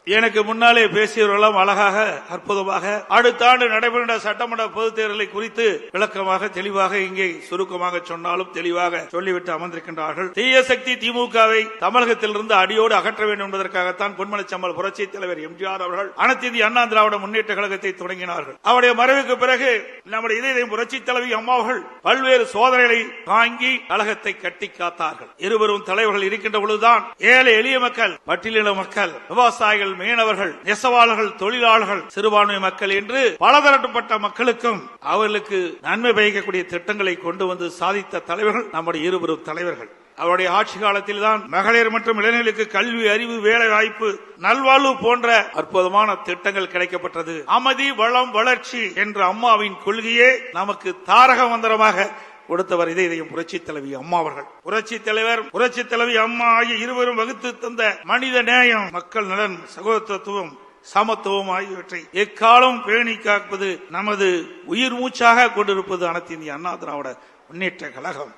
எனக்கு முன்னாலே பேசியவர்களும் அழகாக அற்புதமாக அடுத்த ஆண்டு நடைபெறுகின்ற சட்டமன்ற பொதுத் தேர்தலை குறித்து விளக்கமாக தெளிவாக இங்கே சுருக்கமாக சொன்னாலும் தெளிவாக சொல்லிவிட்டு அமர்ந்திருக்கின்றார்கள். தீய சக்தி திமுகவை தமிழகத்திலிருந்து அடியோடு அகற்ற வேண்டும் என்பதற்காகத்தான் பொன்மனச்செம்மல் புரட்சி தலைவர் எம்ஜிஆர் அவர்கள் அனைத்து இந்திய அண்ணா திராவிட முன்னேற்ற கழகத்தை தொடங்கினார்கள். அவருடைய மறைவுக்கு பிறகு நம்முடைய இதயம் புரட்சி தலைவி அம்மா அவர்கள் பல்வேறு சோதனைகளை தாங்கி கழகத்தை கட்டி காத்தார்கள். இருவரும் தலைவர்கள் இருக்கின்ற பொழுதுதான் ஏழை எளிய மக்கள், பட்டியலின மக்கள், விவசாயிகள், மீனவர்கள், நெசவாளர்கள், தொழிலாளர்கள், சிறுபான்மை மக்கள் என்று பலதரப்பட்ட மக்களுக்கும் அவர்களுக்கு நன்மை பயக்கக்கூடிய திட்டங்களை கொண்டு வந்து சாதித்த தலைவர்கள் நம்முடைய இருவரும் தலைவர்கள். அவருடைய ஆட்சி காலத்தில் தான் மகளிர் மற்றும் இளைஞர்களுக்கு கல்வி, அறிவு, வேலை வாய்ப்பு, நல்வாழ்வு போன்ற அற்புதமான திட்டங்கள் கிடைக்கப்பட்டது. அமைதி, வளம், வளர்ச்சி என்ற அம்மாவின் கொள்கையே நமக்கு தாரக மந்திரமாக கொடுத்தவர் இதயம் புரட்சி தலைவி அம்மா அவர்கள். புரட்சி தலைவர், புரட்சி தலைவி அம்மா ஆகிய இருவரும் வகுத்து தந்த மனித நேயம், மக்கள் நலன், சகோதரத்துவம், சமத்துவம் ஆகியவற்றை எக்காலம் பேணி காப்பது நமது உயிர் மூச்சாக கொண்டிருப்பது அனைத்து இந்திய அண்ணா திராவிட முன்னேற்ற கழகம்.